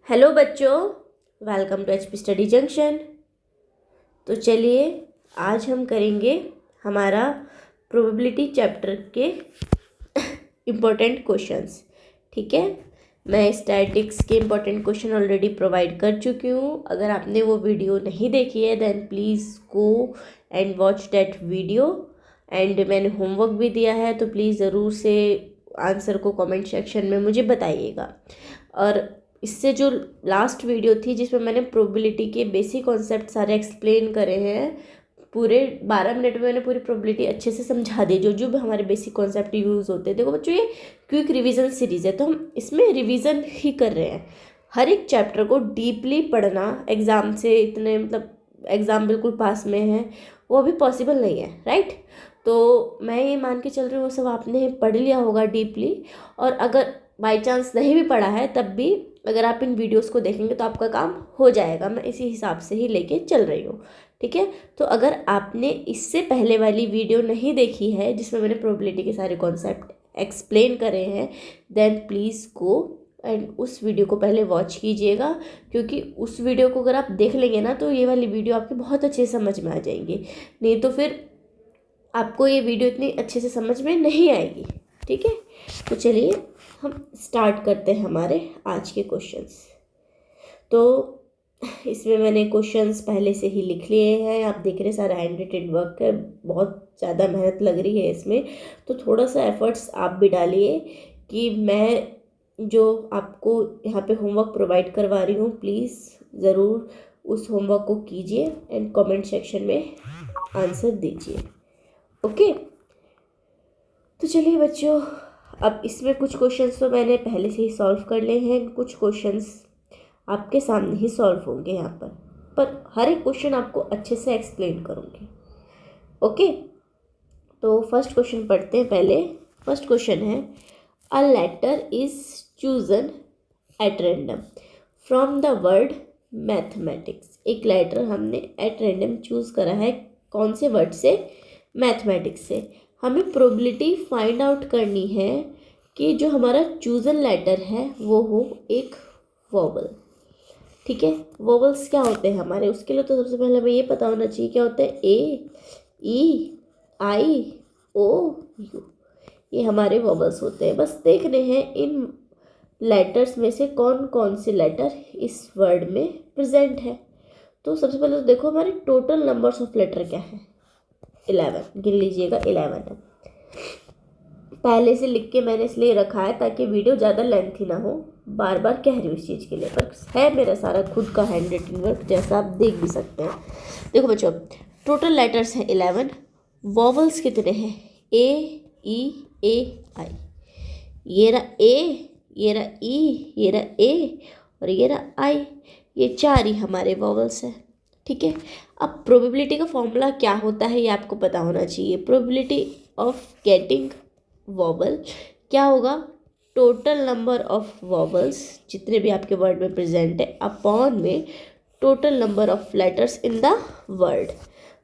Hello बच्चों, welcome to HP Study Junction. तो चलिए आज हम करेंगे हमारा प्रोबेबिलिटी चैप्टर के इम्पोर्टेंट क्वेश्चंस। ठीक है, मैं स्टैटिक्स के इम्पोर्टेंट क्वेश्चन ऑलरेडी प्रोवाइड कर चुकी हूँ। अगर आपने वो वीडियो नहीं देखी है then please go and watch that video. And मैंने होमवर्क भी दिया है, तो प्लीज़ ज़रूर से आंसर को कमेंट सेक्शन में मुझे बताइएगा। और इससे जो लास्ट वीडियो थी जिसमें मैंने प्रोबेबिलिटी के बेसिक कॉन्सेप्ट सारे एक्सप्लेन करे हैं, पूरे 12 मिनट में मैंने पूरी प्रोबेबिलिटी अच्छे से समझा दी, जो जो भी हमारे बेसिक कॉन्सेप्ट यूज़ होते हैं। देखो बच्चों, ये क्विक रिवीजन सीरीज़ है तो हम इसमें रिवीजन ही कर रहे हैं। हर एक चैप्टर को डीपली पढ़ना एग्ज़ाम से इतने एग्ज़ाम बिल्कुल पास में है वो अभी पॉसिबल नहीं है, राइट। तो मैं ये मान के चल रही हूँ वो सब आपने पढ़ लिया होगा डीपली। और अगर बाई चांस नहीं भी पढ़ा है तब भी अगर आप इन वीडियोस को देखेंगे तो आपका काम हो जाएगा। मैं इसी हिसाब से ही लेके चल रही हूँ, ठीक है। तो अगर आपने इससे पहले वाली वीडियो नहीं देखी है जिसमें मैंने प्रोबेबिलिटी के सारे कॉन्सेप्ट एक्सप्लेन करे हैं देन प्लीज़ गो एंड उस वीडियो को पहले वॉच कीजिएगा, क्योंकि उस वीडियो को अगर आप देख लेंगे ना तो ये वाली वीडियो आपकी बहुत अच्छे से समझ में आ जाएंगी। नहीं तो फिर आपको ये वीडियो इतनी अच्छे से समझ में नहीं आएगी, ठीक है। तो चलिए हम स्टार्ट करते हैं हमारे आज के क्वेश्चंस। तो इसमें मैंने क्वेश्चंस पहले से ही लिख लिए हैं, आप देख रहे हैं सारा हैंड रिटेन वर्क है, बहुत ज़्यादा मेहनत लग रही है इसमें। तो थोड़ा सा एफर्ट्स आप भी डालिए कि मैं जो आपको यहाँ पे होमवर्क प्रोवाइड करवा रही हूँ प्लीज़ ज़रूर उस होमवर्क को कीजिए एंड कमेंट सेक्शन में आंसर दीजिए, ओके। तो चलिए बच्चों, अब इसमें कुछ क्वेश्चंस तो मैंने पहले से ही सॉल्व कर लिए हैं, कुछ क्वेश्चंस आपके सामने ही सॉल्व होंगे यहाँ पर हर एक क्वेश्चन आपको अच्छे से एक्सप्लेन करूँगी, ओके। तो फर्स्ट क्वेश्चन पढ़ते हैं पहले। फर्स्ट क्वेश्चन है, a letter is chosen at random from the word mathematics. एक लेटर हमने एट रैंडम चूज़ करा है, कौन से वर्ड से? मैथमेटिक्स से। हमें प्रोबेबिलिटी फाइंड आउट करनी है कि जो हमारा चूजन लेटर है वो हो एक वोवल, ठीक है। वोवल्स क्या होते हैं हमारे, उसके लिए तो सबसे पहले हमें ये पता होना चाहिए क्या होते हैं। ए, ई, आई, ओ, यू, ये हमारे वोवल्स होते हैं। बस देखने हैं इन लेटर्स में से कौन कौन से लेटर इस वर्ड में प्रेजेंट है। तो सबसे पहले तो देखो हमारे टोटल नंबर्स ऑफ लेटर क्या है, 11 गिन लीजिएगा, 11 है। पहले से लिख के मैंने इसलिए रखा है ताकि वीडियो ज़्यादा लेंथी ना हो, बार बार कह रही हूँ इस चीज़ के लिए, पर है मेरा सारा खुद का हैंड रिटन वर्क जैसा आप देख भी सकते हैं। देखो बच्चों, टोटल लेटर्स हैं 11, वॉवल्स कितने हैं? ए, ई, ए, आई। ये रहा ए, ये रहा ई, ये रहा ए और ये रहा आई, ये 4 ही हमारे वॉवल्स हैं, ठीक है। अब प्रोबेबिलिटी का फॉर्मूला क्या होता है ये आपको पता होना चाहिए। प्रोबेबिलिटी ऑफ गेटिंग वॉवल क्या होगा? टोटल नंबर ऑफ वॉवल्स जितने भी आपके वर्ड में प्रेजेंट है अपॉन में total number of letters in the word.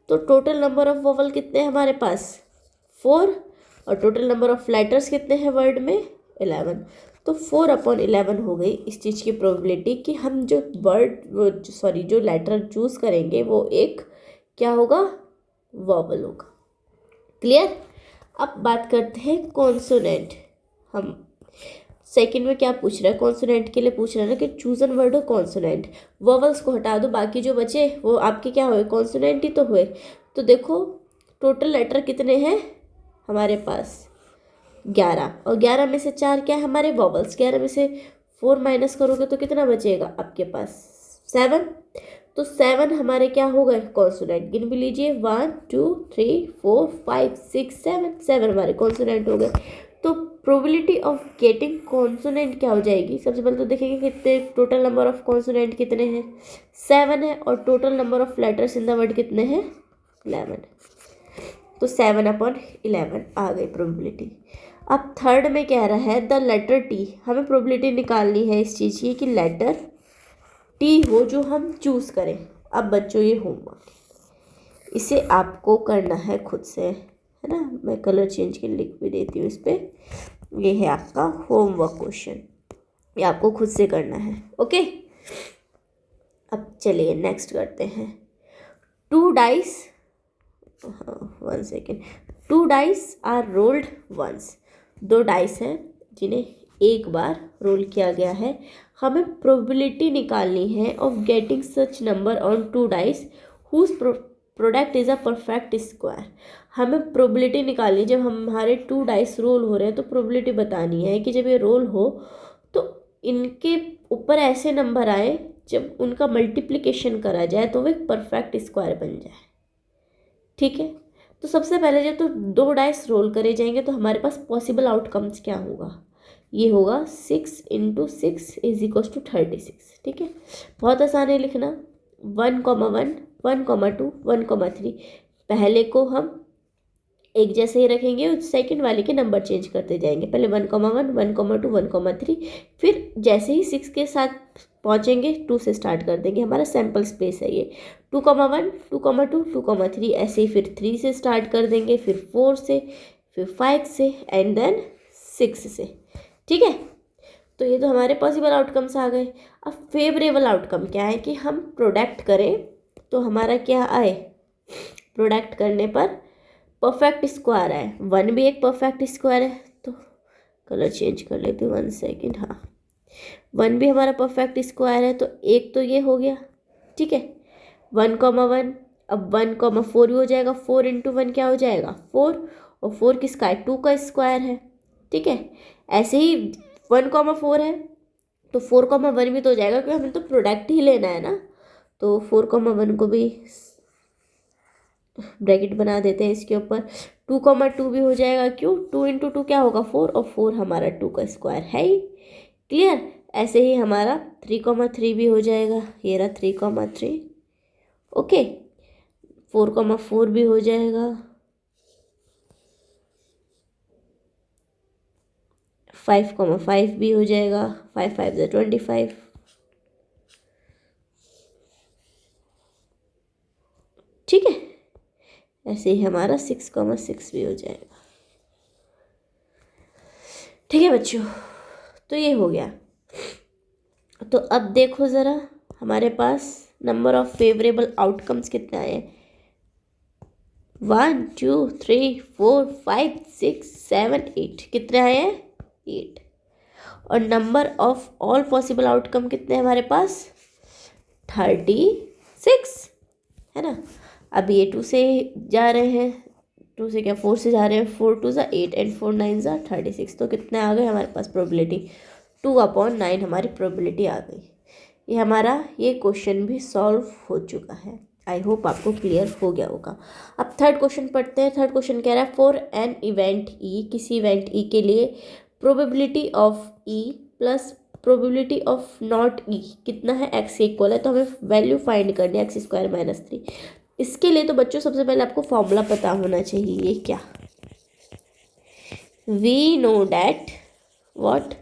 तो टोटल नंबर ऑफ वॉवल कितने हैं हमारे पास? 4, और टोटल नंबर ऑफ लेटर्स कितने हैं वर्ड में? 11। तो 4/11 हो गई इस चीज़ की प्रोबेबिलिटी कि हम जो जो लेटर चूज़ करेंगे वो एक क्या होगा? वॉवल होगा। क्लियर? अब बात करते हैं कॉन्सोनेंट। हम सेकंड में क्या पूछ रहा है? कॉन्सोनेंट के लिए पूछ रहा है ना कि चूजन वर्ड हो कॉन्सोनेंट। वॉवल्स को हटा दो, बाकी जो बचे वो आपके क्या हुए? कॉन्सोनेंट ही तो हुए। तो देखो टोटल लेटर कितने हैं हमारे पास? 11, और 11 में से 4 क्या है हमारे? वॉवल्स। 11 में से 4 माइनस करोगे तो कितना बचेगा आपके पास? 7। तो 7 हमारे क्या हो गए? कॉन्सोनेंट। गिन भी लीजिए, 1 2 3 4 5 6 7, 7 हमारे कॉन्सोनेंट हो गए। तो प्रोबेबिलिटी ऑफ गेटिंग कॉन्सोनेंट क्या हो जाएगी? सबसे पहले तो देखेंगे कितने टोटल नंबर ऑफ कॉन्सोनेंट कितने हैं? 7 है, और total number of letters in the word कितने हैं? 11। तो 7/11 आ गई प्रोबेबिलिटी। अब थर्ड में कह रहा है द लेटर टी। हमें प्रोबेबिलिटी निकालनी है इस चीज़ की कि लेटर टी हो जो हम चूज़ करें। अब बच्चों ये होमवर्क, इसे आपको करना है खुद से, है ना। मैं कलर चेंज के लिख भी देती हूँ इस पर। ये है आपका होमवर्क क्वेश्चन, ये आपको खुद से करना है, ओके। अब चलिए नेक्स्ट करते हैं। 2 डाइस, हाँ 1 second, 2 dice are rolled once. 2 dice हैं जिन्हें एक बार रोल किया गया है। हमें प्रोबेबिलिटी निकालनी है of getting such number on 2 dice whose product is a perfect square. हमें प्रोबेबिलिटी निकालनी, जब हमारे 2 डाइस रोल हो रहे हैं तो प्रोबेबिलिटी बतानी है कि जब ये रोल हो तो इनके ऊपर ऐसे नंबर आए जब उनका मल्टीप्लिकेशन करा जाए तो वो एक परफेक्ट स्क्वायर बन जाए। ठीक है, तो सबसे पहले जब तो 2 डाइस रोल करे जाएंगे तो हमारे पास पॉसिबल आउटकम्स क्या होगा, ये होगा 6 × 6 = 36। ठीक है, बहुत आसान है लिखना। 1, 1, 1, 2, 1, 3 पहले को हम एक जैसे ही रखेंगे, सेकंड वाले के नंबर चेंज करते जाएंगे। पहले 1, 1, 1, 2, 1, 3, फिर जैसे ही 6 के साथ पहुंचेंगे 2 से स्टार्ट कर देंगे। हमारा सैम्पल स्पेस है ये। 2, 1, 2, 2, 2, 3 ऐसे ही फिर 3 से स्टार्ट कर देंगे, फिर 4 से, फिर 5 से एंड देन 6 से। ठीक है, तो ये तो हमारे पॉसिबल आउटकम्स आ गए। अब फेवरेबल आउटकम क्या है कि हम प्रोडक्ट करें तो हमारा क्या आए, प्रोडक्ट करने पर परफेक्ट स्क्वायर है। 1 भी एक परफेक्ट स्क्वायर है, तो कलर चेंज कर लेती हूँ 1 सेकेंड। हाँ, 1 भी हमारा परफेक्ट स्क्वायर है, तो एक तो ये हो गया। ठीक है, 1, 1, अब 1, 4 भी हो जाएगा। 4 × 1 क्या हो जाएगा 4, और 4 किसका है 2 का स्क्वायर है। ठीक है, ऐसे ही 1, 4 है तो 4, 1 भी तो हो जाएगा, क्योंकि हमें तो प्रोडक्ट ही लेना है ना। तो 4, 1 को भी ब्रैकेट बना देते हैं इसके ऊपर। 2, 2 भी हो जाएगा, क्यों 2 × 2 क्या होगा 4, और 4 हमारा 2 का स्क्वायर है ही। क्लियर, ऐसे ही हमारा 3, 3 भी हो जाएगा। ये रहा 3, 3। ओके, 4, 4 भी हो जाएगा। 5, 5 भी हो जाएगा। 5, 5 = 25। ठीक है, ऐसे ही हमारा 6, 6 भी हो जाएगा। ठीक है बच्चों, तो ये हो गया। तो अब देखो ज़रा हमारे पास नंबर ऑफ फेवरेबल आउटकम्स कितने आए हैं। 1, 2, 3, 4, 5, 6, 7, 8 कितने आए हैं 8। और number of all possible outcome कितने हैं हमारे पास 36 है ना। अब ये 2 से जा रहे हैं, 2 से क्या 4 से जा रहे हैं। 4, 2 = 8 एंड 4, 9 = 36। तो कितने आ गए हमारे पास प्रोबेबिलिटी 2/9 हमारी प्रोबेबिलिटी आ गई। ये हमारा ये क्वेश्चन भी सॉल्व हो चुका है। आई होप आपको क्लियर हो गया होगा। अब थर्ड क्वेश्चन पढ़ते हैं। थर्ड क्वेश्चन कह रहा है फॉर एन इवेंट ई, किसी इवेंट ई के लिए probability of E plus probability of not E कितना है, एक्स के इक्वल है। तो हमें वैल्यू फाइंड करनी है x² - 3। इसके लिए तो बच्चों सबसे पहले आपको फॉर्मूला पता होना चाहिए। क्या, we know that what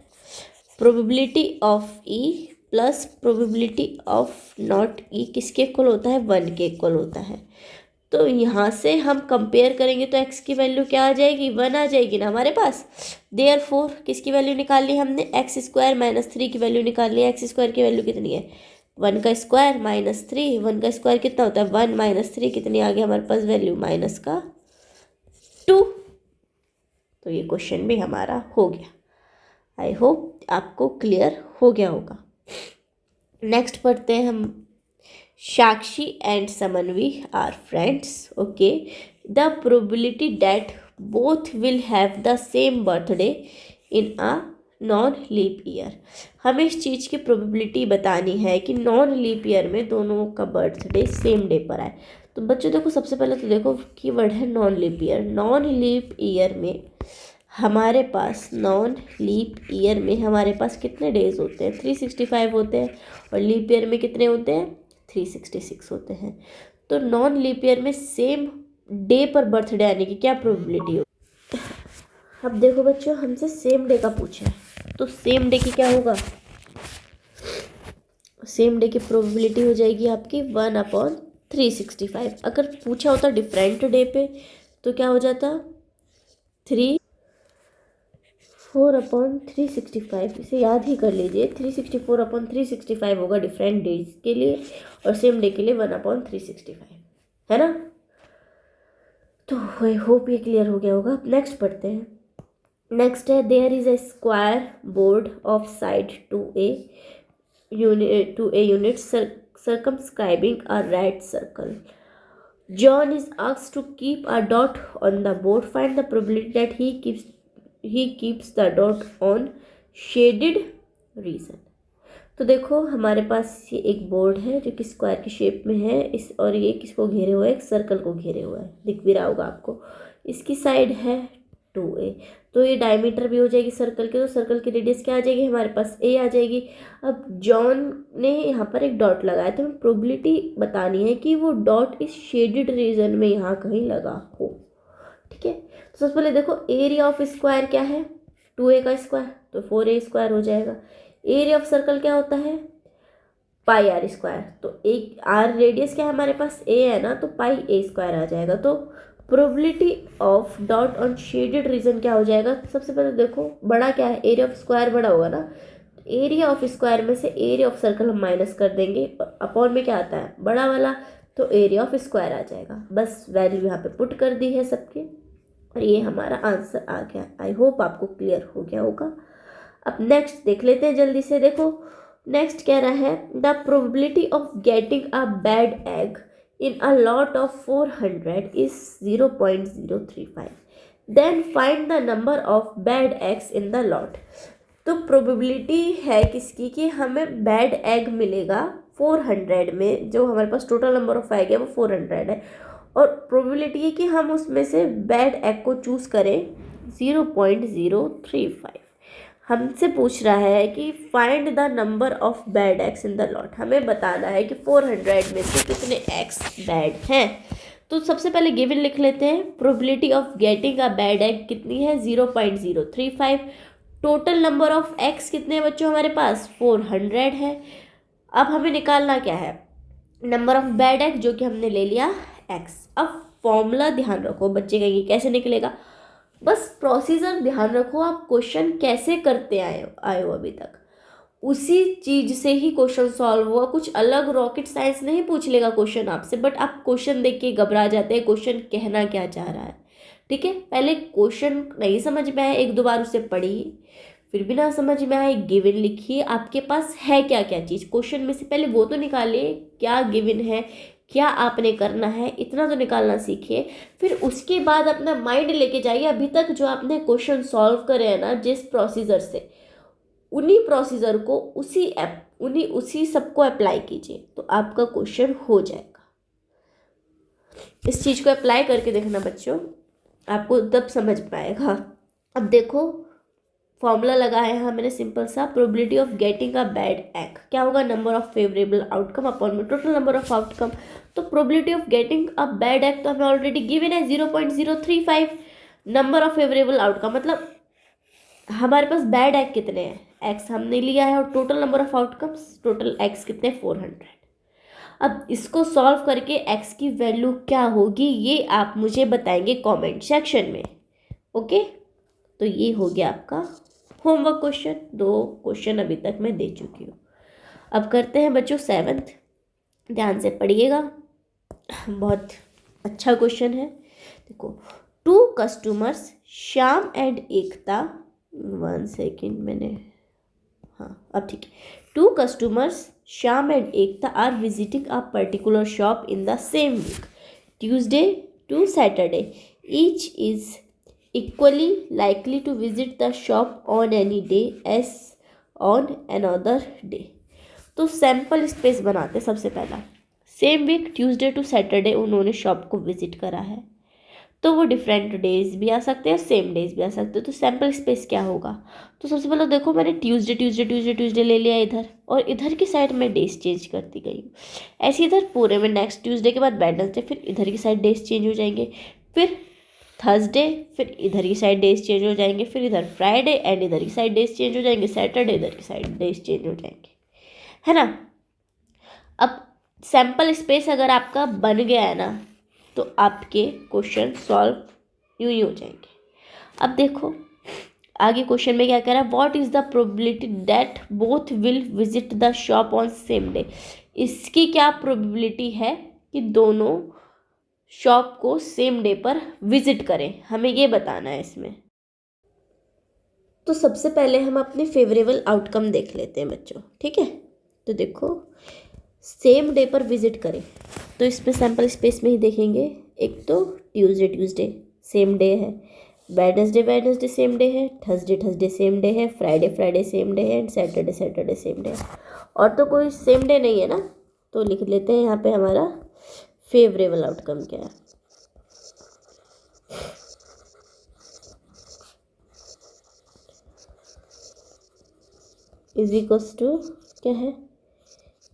probability of E plus probability of not E किसके इक्वल होता है 1 के इक्वल होता है। तो यहाँ से हम कंपेयर करेंगे तो x की वैल्यू क्या आ जाएगी 1 आ जाएगी ना हमारे पास। देयरफॉर किसकी वैल्यू निकालनी है हमने x² - 3 की वैल्यू निकालनी है। x² की वैल्यू कितनी है 1 का स्क्वायर - 3। 1 का स्क्वायर कितना होता है 1 - 3 कितनी आ गई हमारे पास वैल्यू -2। तो ये क्वेश्चन भी हमारा हो गया। आई होप आपको क्लियर हो गया होगा। नेक्स्ट पढ़ते हैं हम। Sakshi and Samanvi are friends. Okay, the probability that both will have the same birthday in a non leap year. हमें इस चीज़ की प्रोबेबिलिटी बतानी है कि नॉन लीप ईयर में दोनों का बर्थडे सेम डे पर आए। तो बच्चों देखो, सबसे पहले तो देखो कीवर्ड है non leap year. Non leap year में हमारे पास कितने डेज होते हैं 365 होते हैं, और लीप ईयर में कितने होते हैं 366 होते हैं। तो नॉन लीप ईयर में सेम डे पर बर्थडे आने की क्या प्रोबेबिलिटी हो। अब देखो बच्चों, हमसे सेम डे का पूछा है, तो सेम डे की क्या होगा, सेम डे की प्रोबेबिलिटी हो जाएगी आपकी 1/365। अगर पूछा होता डिफरेंट डे पे तो क्या हो जाता 3, 364/365, इसे याद ही कर लीजिए। 364/365 होगा डिफरेंट डेज के लिए, और सेम डे के लिए 1/365, है ना। तो आई होप ये क्लियर हो गया होगा। अब नेक्स्ट पढ़ते हैं। नेक्स्ट है, there is a square board of side 2a unit circumscribing a right circle. John is asked to keep a dot on the board. Find the probability that he keeps the dot on shaded region. तो देखो हमारे पास ये एक board है जो कि square की shape में है, इस और ये किसको घेरे हुआ है, एक सर्कल को घेरे हुआ है, दिख भी रहा होगा आपको। इसकी साइड है 2a, तो ये डायमीटर भी हो जाएगी सर्कल के, तो सर्कल की रेडियस क्या आ जाएगी हमारे पास, a आ जाएगी। अब जॉन ने यहाँ पर एक डॉट लगाया, तो हमें प्रोबेबिलिटी बतानी है कि वो डॉट इस शेडेड रीजन में यहाँ कहीं लगा हो, ठीक है। तो सबसे पहले देखो एरिया ऑफ स्क्वायर क्या है, 2a का स्क्वायर, तो 4a स्क्वायर हो जाएगा। एरिया ऑफ सर्कल क्या होता है, पाई आर स्क्वायर, तो एक आर रेडियस क्या है हमारे पास, a है ना, तो पाई a स्क्वायर आ जाएगा। तो probability of dot on shaded region क्या हो जाएगा, सबसे पहले देखो बड़ा क्या है, एरिया ऑफ स्क्वायर बड़ा होगा ना, एरिया ऑफ स्क्वायर में से एरिया ऑफ सर्कल हम माइनस कर देंगे, अपॉन में क्या आता है बड़ा वाला, तो एरिया ऑफ स्क्वायर आ जाएगा। बस वैल्यू यहाँ पे पुट कर दी है सबके, और ये हमारा आंसर आ गया। आई होप आपको क्लियर हो गया होगा। अब नेक्स्ट देख लेते हैं जल्दी से। देखो नेक्स्ट कह रहा है, the probability of getting a bad egg in a lot of 400 is 0.035. Then find the number of bad eggs in the lot. तो प्रोबेबिलिटी है किसकी कि हमें बैड एग मिलेगा 400 में, जो हमारे पास टोटल नंबर ऑफ एग है वो 400 है, और प्रोबेबिलिटी है कि हम उसमें से बैड एग को चूज़ करें 0.035। हमसे पूछ रहा है कि find the number of bad eggs in the lot, हमें बताना है कि 400 में से कितने एग्स बैड हैं। तो सबसे पहले गिवन लिख लेते हैं, probability of getting a bad egg कितनी है 0.035। टोटल नंबर ऑफ एग्स कितने हैं बच्चों हमारे पास 400 है। अब हमें निकालना क्या है, नंबर ऑफ बैड एग, जो कि हमने ले लिया एक्स। अब फॉर्मूला ध्यान रखो, बच्चे कहेंगे कैसे निकलेगा, बस प्रोसीजर ध्यान रखो, आप क्वेश्चन कैसे करते आए हो अभी तक, उसी चीज से ही क्वेश्चन सॉल्व हुआ। कुछ अलग रॉकेट साइंस नहीं पूछ लेगा क्वेश्चन आपसे, बट आप क्वेश्चन देख के घबरा जाते हैं, क्वेश्चन कहना क्या चाह रहा है, ठीक है। पहले क्वेश्चन नहीं समझ में आए, एक दो बार उसे पढ़िए, फिर भी ना समझ में आए गिवन लिखिए, आपके पास है क्या क्या चीज़ क्वेश्चन में से, पहले वो तो निकालिए क्या गिवन है, क्या आपने करना है, इतना तो निकालना सीखिए। फिर उसके बाद अपना माइंड लेके जाइए, अभी तक जो आपने क्वेश्चन सॉल्व करे हैं ना जिस प्रोसीजर से, उन्हीं प्रोसीजर को उसी सबको अप्लाई कीजिए, तो आपका क्वेश्चन हो जाएगा। इस चीज़ को अप्लाई करके देखना बच्चों, आपको तब समझ पाएगा। अब देखो फॉर्मूला लगाया है मैंने सिंपल सा, probability of getting a bad egg क्या होगा, number of favourable outcome upon में टोटल नंबर ऑफ आउटकम। तो probability of getting a bad egg तो हमें ऑलरेडी गिवन है 0.035। नंबर ऑफ फेवरेबल आउटकम मतलब हमारे पास बैड एग कितने हैं, एक्स हमने लिया है, और total number of outcomes, total x कितने 400। अब इसको सॉल्व करके एक्स की वैल्यू क्या होगी ये आप मुझे बताएंगे कमेंट सेक्शन में, ओके। तो ये हो गया आपका होमवर्क क्वेश्चन, 2 क्वेश्चन अभी तक मैं दे चुकी हूँ। अब करते हैं बच्चों 7th, ध्यान से पढ़िएगा, बहुत अच्छा क्वेश्चन है। देखो 2 customers Shyam and Ekta, 1 second मैंने, हाँ अब ठीक है। 2 customers Shyam and Ekta are visiting a particular shop in the same week, Tuesday to Saturday. Each is equally likely to visit the shop on any day as on another day। तो sample space बनाते सबसे पहला, same week Tuesday to Saturday उन्होंने shop को visit करा है, तो वो डिफरेंट डेज भी आ सकते हैं, सेम डेज भी आ सकते हैं। तो सैम्पल स्पेस क्या होगा, तो सबसे पहले देखो मैंने ट्यूसडे ले लिया इधर, और इधर की साइड में डेज चेंज करती गई हूँ। ऐसे इधर पूरे में नेक्स्ट ट्यूसडे के बाद वेडनेसडे, फिर इधर की साइड डेज चेंज हो जाएंगे, फिर थर्सडे, फिर इधर की साइड डेज चेंज हो जाएंगे, फिर इधर फ्राइडे एंड इधर की साइड डेज चेंज हो जाएंगे, सैटरडे इधर की साइड डेज चेंज हो जाएंगे, है ना। अब सैम्पल स्पेस अगर आपका बन गया है ना, तो आपके क्वेश्चन सॉल्व यूँ ही हो जाएंगे। अब देखो आगे क्वेश्चन में क्या कह रहा है, what is the probability that both will visit the shop on same day. इसकी क्या प्रोबेबिलिटी है कि दोनों शॉप को सेम डे पर विजिट करें, हमें ये बताना है इसमें। तो सबसे पहले हम अपने फेवरेबल आउटकम देख लेते हैं बच्चों, ठीक है। तो देखो सेम डे पर विजिट करें, तो इसमें सैम्पल स्पेस में ही देखेंगे। एक तो ट्यूसडे सेम डे है, वेडनेसडे सेम डे है, थर्सडे सेम डे है, फ्राइडे सेम डे है, एंड सैटरडे सेम डे है। और तो कोई सेम डे नहीं है ना, तो लिख लेते हैं यहाँ पे हमारा फेवरेबल आउटकम क्या है। इज इक्वल्स टू क्या है,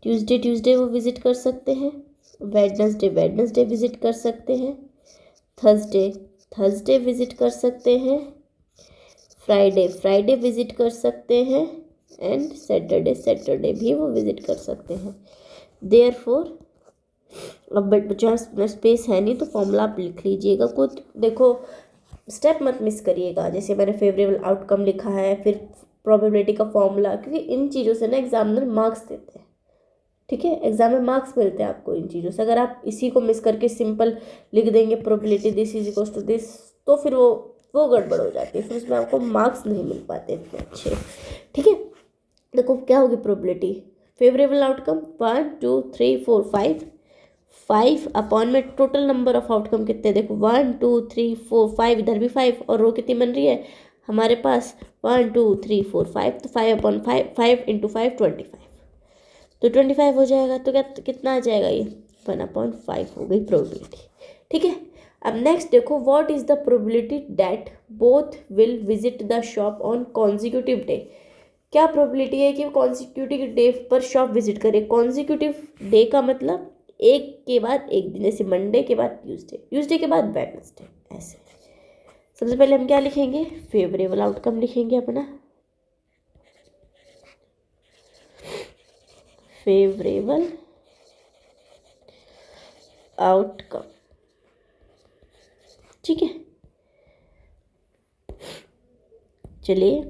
ट्यूसडे वो विजिट कर सकते हैं, वेडनेसडे विजिट कर सकते हैं, थर्सडे विजिट कर सकते हैं, फ्राइडे विजिट कर सकते हैं, एंड सैटरडे भी वो विजिट कर सकते हैं। देयरफॉर अब बच्चों स्पेस है नहीं तो फॉर्मूला आप लिख लीजिएगा खुद। देखो स्टेप मत मिस करिएगा, जैसे मैंने फेवरेबल आउटकम लिखा है, फिर प्रोबेबिलिटी का फॉर्मूला, क्योंकि इन चीज़ों से ना एग्जामिनर मार्क्स देते हैं, ठीक है। एग्जाम में मार्क्स मिलते हैं आपको इन चीज़ों से। अगर आप इसी को मिस करके सिंपल लिख देंगे probability this is equals to this, तो फिर वो गड़बड़ हो जाती है, फिर उसमें आपको मार्क्स नहीं मिल पाते इतने अच्छे, ठीक है। देखो क्या होगी प्रोबेबिलिटी, फेवरेबल आउटकम 1 2 3 4 5 अपॉन में टोटल नंबर ऑफ आउटकम कितने, देखो 1 2 3 4 5, इधर भी 5, और रो कितनी बन रही है हमारे पास 1 2 3 4 5, तो 5 अपॉन 5 इंटू 5 25, तो 25 हो जाएगा। तो क्या कितना आ जाएगा, ये 1/5 हो गई प्रोबेबिलिटी, ठीक है। अब नेक्स्ट देखो, what is the probability that both will visit the shop on consecutive day. क्या प्रोबेबिलिटी है कि कॉन्जिक्यूटिव डे पर शॉप विजिट करे। कॉन्जिक्यूटिव डे का मतलब एक के बाद एक दिन, जैसे मंडे के बाद ट्यूसडे के बाद वेडनेसडे, ऐसे। सबसे पहले हम क्या लिखेंगे, फेवरेबल आउटकम लिखेंगे अपना, फेवरेबल आउटकम, ठीक है। चलिए,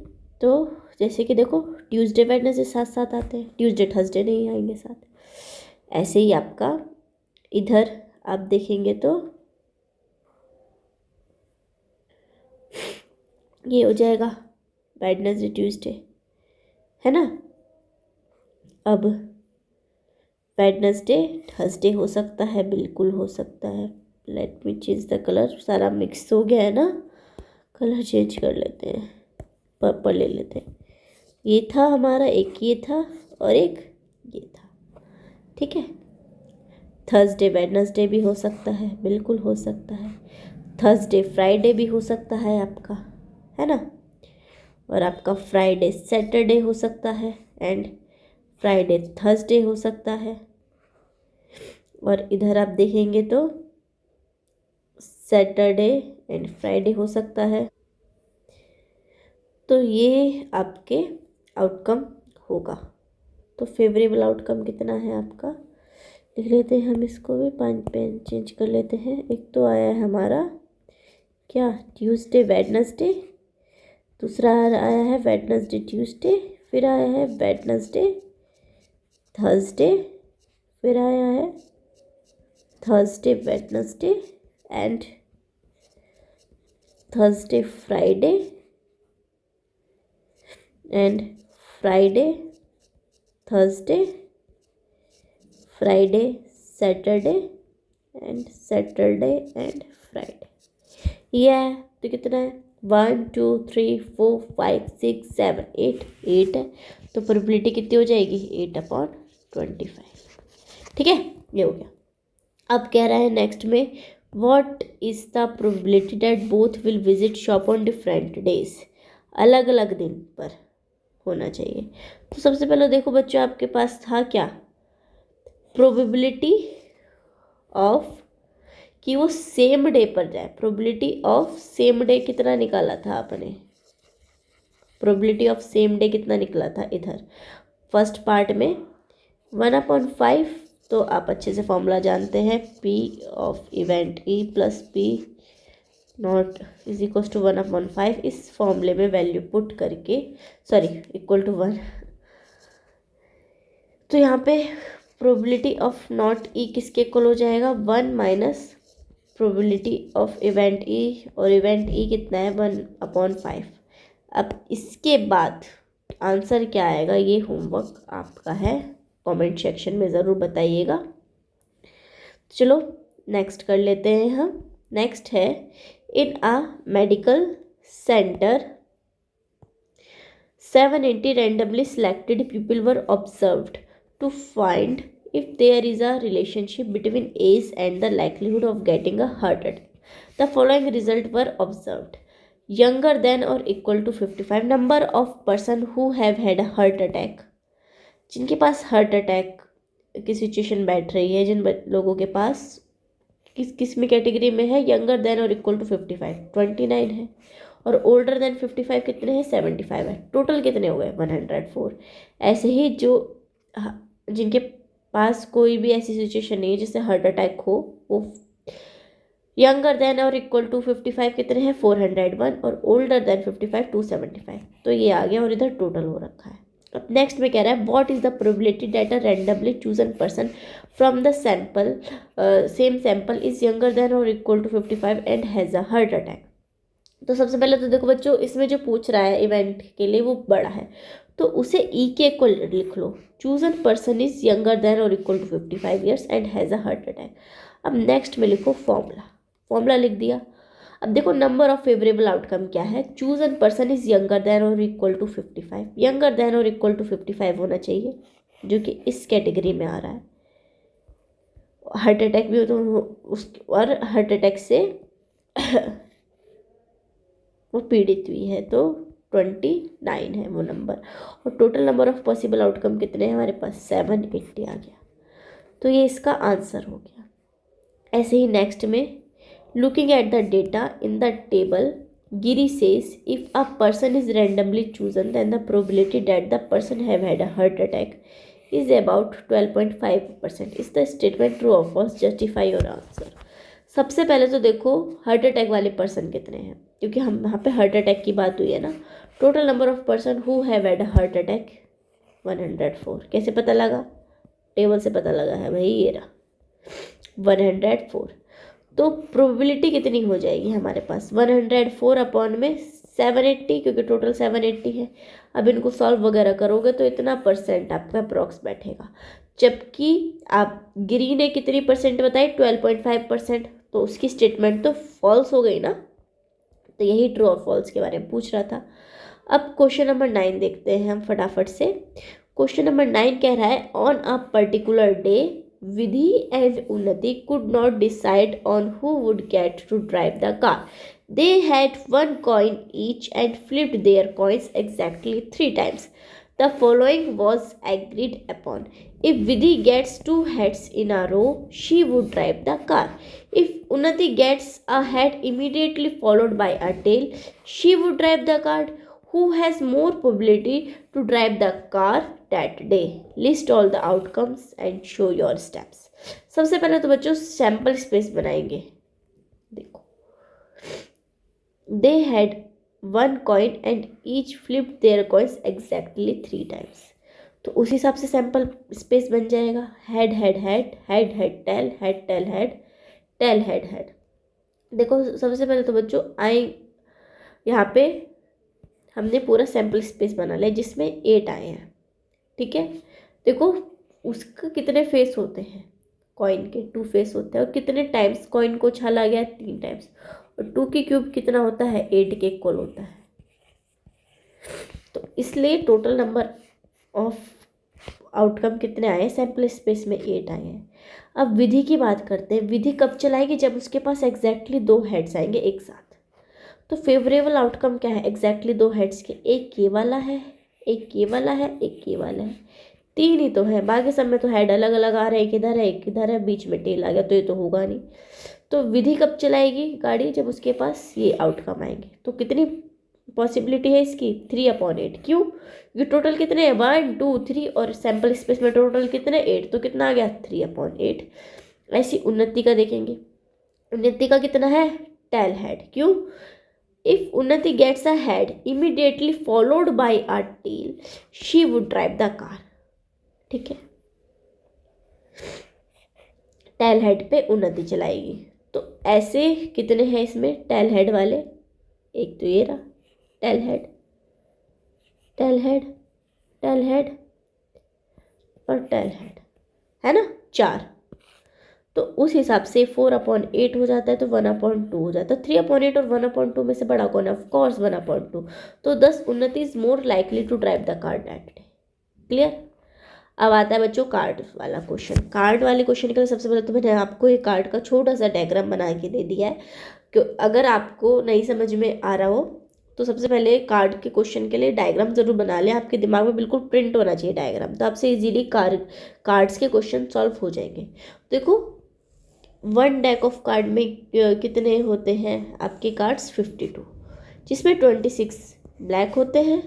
तो जैसे कि देखो ट्यूसडे वेडनेसडे साथ साथ आते हैं, ट्यूसडे थर्सडे नहीं आएंगे साथ, ऐसे ही आपका इधर आप देखेंगे तो ये हो जाएगा वेडनेसडे ट्यूसडे, है ना। अब वेडनेसडे थर्सडे हो सकता है, बिल्कुल हो सकता है। Let me change the colour, सारा मिक्स हो गया है ना, कलर चेंज कर लेते हैं, पर्पल ले लेते हैं। ये था हमारा, एक ये था और एक ये था, ठीक है। थर्सडे वेडनेसडे भी हो सकता है, बिल्कुल हो सकता है। थर्सडे फ्राइडे भी हो सकता है आपका, है ना। और आपका फ्राइडे सैटरडे हो सकता है, एंड फ्राइडे थर्सडे हो सकता है। और इधर आप देखेंगे तो सैटरडे एंड फ्राइडे हो सकता है। तो ये आपके आउटकम होगा। तो फेवरेबल आउटकम कितना है आपका, लिख लेते हैं हम इसको भी, 5 पेन चेंज कर लेते हैं। एक तो आया है हमारा क्या, ट्यूसडे वेडनेसडे, दूसरा आया है वेडनेसडे ट्यूसडे, फिर आया है वेडनेसडे थर्सडे, फिर आया है Thursday Wednesday and Thursday Friday and Friday Thursday, Friday Saturday and Saturday and Friday. ये है, तो कितना है 1 2 3 4 5 6 7 8 है। तो प्रोबेबिलिटी कितनी हो जाएगी, 8/25, ठीक है। ये हो गया। अब कह रहा है नेक्स्ट में, what is the probability that both will visit shop on different days. अलग अलग दिन पर होना चाहिए। तो सबसे पहले देखो बच्चों, आपके पास था क्या, प्रोबेबिलिटी ऑफ कि वो सेम डे पर जाए। प्रोबेबिलिटी ऑफ सेम डे कितना निकाला था आपने, प्रोबेबिलिटी ऑफ सेम डे कितना निकला था इधर फर्स्ट पार्ट में 1/5। तो आप अच्छे से फॉर्मूला जानते हैं, P of event E plus P not is equal to 1/5, इस फॉर्मूले में वैल्यू पुट करके इक्वल टू 1, तो यहाँ पे प्रोबेबिलिटी ऑफ नॉट ई किसके इक्वल हो जाएगा, 1 minus probability of event E, और इवेंट ई कितना है 1/5। अब इसके बाद आंसर क्या आएगा, ये होमवर्क आपका है, कमेंट सेक्शन में ज़रूर बताइएगा। चलो नेक्स्ट कर लेते हैं हम। नेक्स्ट है, in a medical centre 780 randomly selected people were observed to find if there is a relationship between age and the likelihood of getting a heart attack. The following results were observed: younger than or equal to 55 number of person who have had a heart attack, जिनके पास heart attack की situation बैठ रही है, जिन लोगों के पास किस में category में है, younger than or equal to 55 29 है, और ओल्डर देन 55 कितने हैं 75 है। टोटल कितने हो गए 104। ऐसे ही जो जिनके पास कोई भी ऐसी सिचुएशन नहीं है जिससे हार्ट अटैक हो, वो younger than or equal to 55 कितने हैं 401, और ओल्डर देन 55 275। तो ये आ गया और इधर टोटल हो रखा है। अब नेक्स्ट में कह रहा है, what is the probability that a randomly chosen person from the sample same sample is younger than or equal to 55 and has a heart attack. तो सबसे पहले तो देखो बच्चों, इसमें जो पूछ रहा है इवेंट के लिए वो बड़ा है, तो उसे ई के इक्वल लिख लो। Chosen person is younger than or equal to 55 years and has a heart attack. अब नेक्स्ट में लिखो फॉर्मूला लिख दिया। अब देखो नंबर ऑफ फेवरेबल आउटकम क्या है, chosen person is younger than or equal to 55, younger than or equal to 55 होना चाहिए, जो कि इस कैटेगरी में आ रहा है। हार्ट अटैक भी हो तो और हार्ट अटैक से वो पीड़ित हुई है, तो 29 है वो नंबर, और total number of possible outcome कितने हैं हमारे पास 780 आ गया, तो ये इसका आंसर हो गया। ऐसे ही नेक्स्ट में, looking at the data in the table, Giri says if a person is randomly chosen, then the probability that the person have had a heart attack is about 12.5%. Is the statement true or false? Justify your answer. सबसे पहले तो देखो heart attack वाले person कितने हैं, क्योंकि हम यहाँ पे हार्ट अटैक की बात हुई है ना। Total number of person who have had a heart attack 104। कैसे पता लगा, टेबल से पता लगा है भाई, ये रहा 104। तो प्रोबेबिलिटी कितनी हो जाएगी हमारे पास 104 अपॉन में 780, क्योंकि टोटल 780 है। अब इनको सॉल्व वगैरह करोगे तो इतना परसेंट आपका अप्रॉक्स बैठेगा, जबकि आप गिरी ने कितनी परसेंट बताई 12.5%, तो उसकी स्टेटमेंट तो फॉल्स हो गई ना। तो यही ट्रू और फॉल्स के बारे में पूछ रहा था। अब क्वेश्चन नंबर 9 देखते हैं हम फटाफट से। क्वेश्चन नंबर 9 कह रहा है, on a particular day Vidhi and Unnati could not decide on who would get to drive the car. They had one coin each and flipped their coins exactly 3 times. The following was agreed upon. If Vidhi gets 2 heads in a row, she would drive the car. If Unnati gets a head immediately followed by a tail, she would drive the car. Who has more probability to drive the car that day? List all the outcomes and show your steps. सबसे पहले तो बच्चों sample space बनाएंगे। देखो, they had one coin and each flipped their coins exactly 3 times. तो उस हिसाब से सैम्पल स्पेस बन जाएगा। Head head head, head head tail, head tail head, tail head head. देखो सबसे पहले तो बच्चों आए यहाँ पे हमने पूरा सैम्पल स्पेस बना लिया जिसमें 8 आए हैं, ठीक है। देखो उसका कितने फेस होते हैं, कॉइन के 2 फेस होते हैं, और कितने टाइम्स कॉइन को उछाला गया 3 टाइम्स, और 2 की क्यूब कितना होता है 8 के इक्वल होता है। तो इसलिए टोटल नंबर ऑफ आउटकम कितने आए सैम्पल स्पेस में 8 आए हैं। अब विधि की बात करते हैं। विधि कब चलाएगी, जब उसके पास एग्जैक्टली 2 हेड्स आएंगे एक साथ। तो फेवरेबल आउटकम क्या है, एग्जैक्टली 2 हेड्स के, एक ये वाला है, एक ये वाला है, एक ये वाला है, 3 ही तो है। बाकी सब में तो हेड अलग अलग आ रहे हैं, एक इधर है एक इधर है, बीच में टेल आ गया, तो ये तो होगा नहीं। तो विधि कब चलाएगी गाड़ी, जब उसके पास ये आउटकम आएंगे। तो कितनी पॉसिबिलिटी है इसकी 3/8। क्यों, ये टोटल कितने हैं 1 2 3, और सैम्पल स्पेस में टोटल कितने 8, तो कितना आ गया 3/8। ऐसी उन्नति का देखेंगे, उन्नति का कितना है टेल हेड। क्यों? If Unnati gets a head immediately followed by a tail she would drive the car. ठीक है, टेल हेड पे उन्नति चलाएगी। तो ऐसे कितने हैं इसमें टेल हेड वाले? एक तो ये रहा tail head, tail head, tail head और टेल हेड, है ना, 4। तो उस हिसाब से 4/8 हो जाता है, तो 1/2 हो जाता है। 3/8 और 1/2 में से बड़ा कौन है? Of course 1/2। तो thus Unnati is more likely to drive the car that day. Clear? अब आता है बच्चों कार्ड वाला क्वेश्चन। कार्ड वाले क्वेश्चन के लिए सबसे पहले तो मैंने आपको एक कार्ड का छोटा सा डायग्राम बना के दे दिया है कि अगर आपको नहीं समझ में आ रहा हो तो सबसे पहले कार्ड के क्वेश्चन के लिए डायग्राम जरूर बना लें। आपके दिमाग में बिल्कुल प्रिंट होना चाहिए डायग्राम, तो आपसे इजीली कार्ड्स के क्वेश्चन सॉल्व हो जाएंगे। देखो, 1 डेक ऑफ कार्ड में कितने होते हैं आपके कार्ड्स? 52, जिसमें 26 ब्लैक होते हैं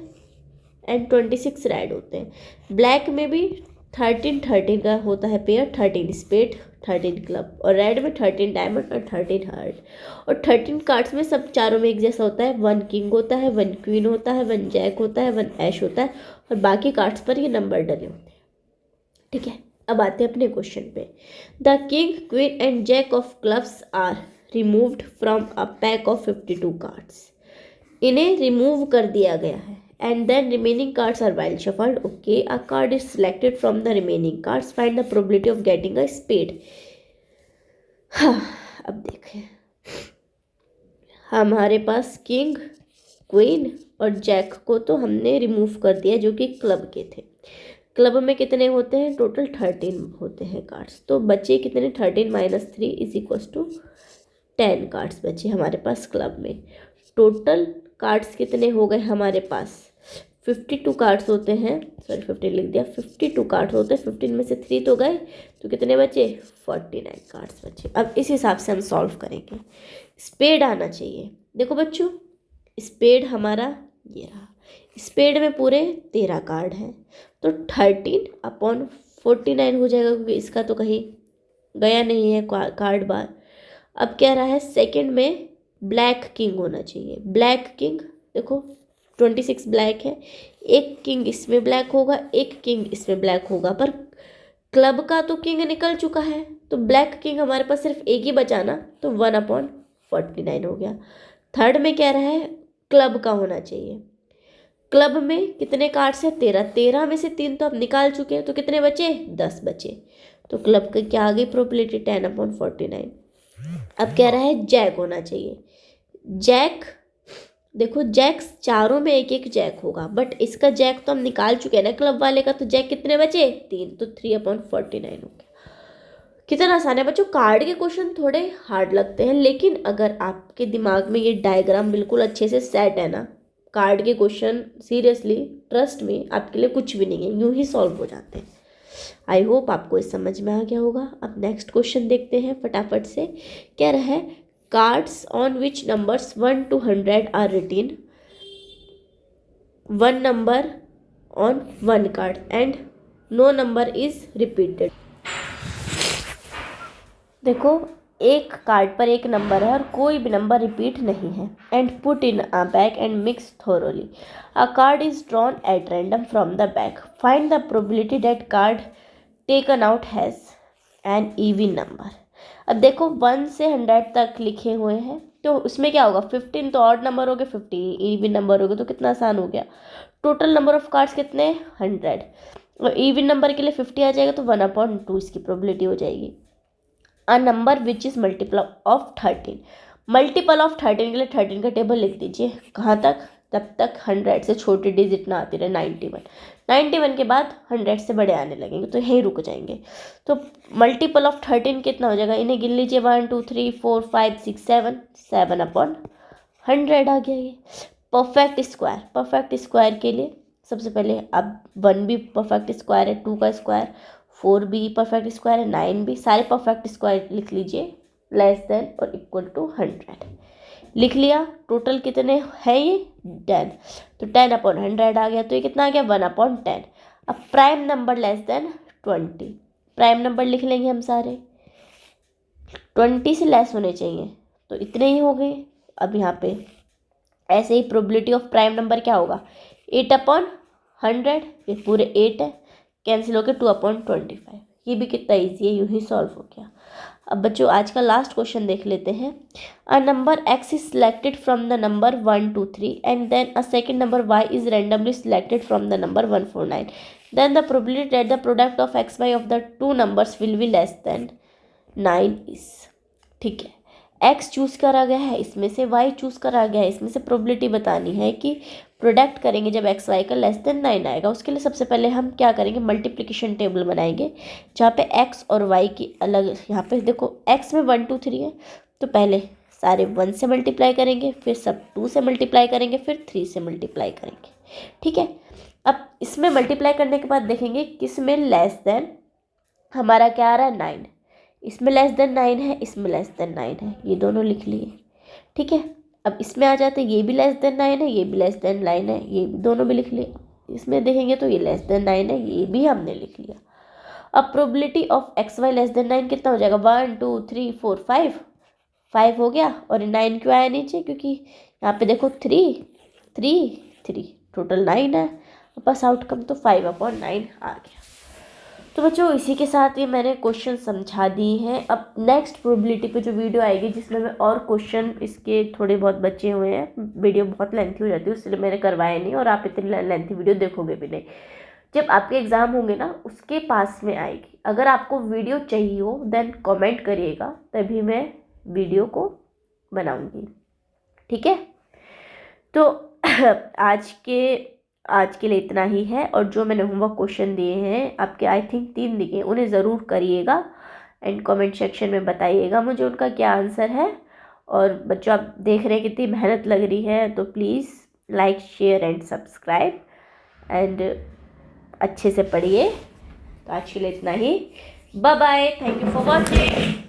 एंड 26 रेड होते हैं। ब्लैक में भी 13 का होता है पेयर, 13 स्पेड, 13 क्लब, और रेड में 13 डायमंड और 13 हार्ट। और 13 कार्ड्स में सब चारों में एक जैसा होता है। 1 किंग होता है, 1 क्वीन होता है, 1 जैक होता है, 1 ऐश होता है, और बाकी कार्ड्स पर ये नंबर डले होते हैं। ठीक है, अब आते हैं अपने क्वेश्चन पे। The king, queen and jack of clubs are removed from a pack of 52 cards. इन्हें रिमूव कर दिया गया है and then remaining cards are while shuffled. Okay, a card is selected from the remaining cards. Find the probability of getting a spade. अब देखें, हमारे पास king, queen और Jack को तो हमने रिमूव कर दिया जो कि क्लब के थे। क्लब में कितने होते हैं? टोटल 13 होते हैं कार्ड्स। तो बचे कितने? 13 - 3 = 10 कार्ड्स बचे हमारे पास क्लब में। टोटल कार्ड्स कितने हो गए हमारे पास? 52 कार्ड्स होते हैं, सॉरी 15 लिख दिया, 52 कार्ड्स होते हैं। 15 में से 3 तो गए, तो कितने बचे? 49 कार्ड्स बचे। अब इस हिसाब से हम सॉल्व करेंगे। स्पेड आना चाहिए। देखो बच्चों, स्पेड हमारा ये रहा। स्पेड में पूरे 13 कार्ड हैं, तो 13/49 हो जाएगा, क्योंकि इसका तो कहीं गया नहीं है कार्ड बार। अब क्या रहा है? सेकंड में ब्लैक किंग होना चाहिए। ब्लैक किंग, देखो 26 ब्लैक है, एक किंग इसमें ब्लैक होगा, एक किंग इसमें ब्लैक होगा, पर क्लब का तो किंग निकल चुका है, तो ब्लैक किंग हमारे पास सिर्फ एक ही बचा ना, तो 1/49 हो गया। थर्ड में क्या रहा है? क्लब का होना चाहिए। क्लब में कितने कार्ड्स है? 13। 13 में से 3 तो अब निकाल चुके हैं, तो कितने बचे? 10 बचे। तो क्लब का क्या आ गई प्रोबेबिलिटी? 10/49। अब क्या रहा है? जैक होना चाहिए। जैक, देखो जैक चारों में एक एक जैक होगा, बट इसका जैक तो हम निकाल चुके हैं ना क्लब वाले का, तो जैक कितने बचे? 3, तो 3/49 हो गया। कितना आसान है बच्चों। कार्ड के क्वेश्चन थोड़े हार्ड लगते हैं, लेकिन अगर आपके दिमाग में ये डायग्राम बिल्कुल अच्छे से सेट है ना, कार्ड के क्वेश्चन सीरियसली ट्रस्ट में आपके लिए कुछ भी नहीं है, यूं ही सॉल्व हो जाते हैं। आई होप आपको इस समझ में आ गया होगा। अब नेक्स्ट क्वेश्चन देखते हैं फटाफट से। क्या रहा है? Cards on which numbers 1 to 100 are written, 1 number on 1 card and no number is repeated. देखो, एक कार्ड पर एक नंबर है और कोई भी नंबर रिपीट नहीं है। And put in a bag and mix thoroughly. A card is drawn at random from the bag. Find the probability that card taken out has an even number. अब देखो 1 से 100 तक लिखे हुए हैं, तो उसमें क्या होगा? 15 तो ऑड नंबर हो गए, 50 इवन नंबर हो गए, तो कितना आसान हो गया। टोटल नंबर ऑफ कार्ड्स कितने? 100, और इवन नंबर के लिए 50 आ जाएगा, तो 1/2 इसकी प्रोबेबिलिटी हो जाएगी। A number which is multiple of 13। Multiple of 13 के लिए 13 का टेबल लिख दीजिए। कहाँ तक? तब तक 100 से छोटी डिजिट ना आती रहे। 91 के बाद 100 से बड़े आने लगेंगे, तो यहीं रुक जाएंगे। तो मल्टीपल ऑफ 13 कितना हो जाएगा? इन्हें गिन लीजिए। 1 2 3 4 5 6 7, 7/100 आ गया ये। परफेक्ट स्क्वायर, परफेक्ट स्क्वायर के लिए सबसे पहले अब 1 भी परफेक्ट स्क्वायर है, 2 का स्क्वायर, 4 भी परफेक्ट स्क्वायर है, 9 भी, सारे परफेक्ट स्क्वायर लिख लीजिए। Less than or equal to 100 लिख लिया। टोटल कितने हैं ये? 10, तो 10/100 आ गया, तो ये कितना आ गया? 1/10। अब prime number less than 20, prime number लिख लेंगे हम सारे, 20 से लेस होने चाहिए, तो इतने ही हो गए। अब यहाँ पे ऐसे ही प्रोबेबिलिटी ऑफ प्राइम नंबर क्या होगा, 8/100, ये पूरे 8 है, कैंसिल होकर 2/25। ये भी कितना ईजी है, यूँ ही सॉल्व हो गया। अब बच्चों आज का लास्ट क्वेश्चन देख लेते हैं। A number x is selected from the number 1 2 3 and then a second number y is randomly selected from the number 149, then the probability that the product of x y of the two numbers will be less than 9 is. ठीक है, x choose करा गया है, इसमें से y choose करा गया है, इसमें से प्रोबेबिलिटी बतानी है कि प्रोडक्ट करेंगे जब x y का लेस देन 9 आएगा। उसके लिए सबसे पहले हम क्या करेंगे, मल्टीप्लिकेशन टेबल बनाएंगे जहाँ पे x और y की अलग, यहाँ पे देखो x में 1 2 3 है, तो पहले सारे 1 से मल्टीप्लाई करेंगे, फिर सब 2 से मल्टीप्लाई करेंगे, फिर 3 से मल्टीप्लाई करेंगे। ठीक है, अब इसमें मल्टीप्लाई करने के बाद देखेंगे किस में लेस देन हमारा क्या आ रहा है, 9। इसमें लेस देन 9 है, इसमें लेस देन 9 है, ये दोनों लिख लिए। ठीक है, अब इसमें आ जाते हैं, ये भी लेस देन 9 है, ये भी लेस देन 9 है, ये दोनों भी लिख लिए। इसमें देखेंगे तो ये लेस देन 9 है, ये भी हमने लिख लिया। अब probability of x y less than 9 कितना हो जाएगा, 1 2 3 4 5 हो गया। और 9 क्यों आया नीचे, क्योंकि यहाँ पे देखो 3 3 3 टोटल 9 है, बस आउटकम तो 5/9 आ गया। तो बच्चों इसी के साथ ये मैंने क्वेश्चन समझा दिए हैं। अब नेक्स्ट प्रोबेबिलिटी पे जो वीडियो आएगी जिसमें मैं और क्वेश्चन इसके थोड़े बहुत बचे हुए हैं, वीडियो बहुत लेंथी हो जाती है इसलिए मैंने करवाया नहीं, और आप इतनी लेंथी वीडियो देखोगे भी नहीं। जब आपके एग्ज़ाम होंगे ना उसके पास में आएगी। अगर आपको वीडियो चाहिए हो देन कमेंट करिएगा, तभी मैं वीडियो को बनाऊँगी। ठीक है, तो आज के लिए इतना ही है। और जो मैंने होमवर्क क्वेश्चन दिए हैं आपके, आई थिंक 3 दिए, उन्हें ज़रूर करिएगा एंड कमेंट सेक्शन में बताइएगा मुझे उनका क्या आंसर है। और बच्चों आप देख रहे हैं कितनी मेहनत लग रही है, तो please like share and subscribe and अच्छे से पढ़िए। तो आज के लिए इतना ही, bye bye, thank you for watching.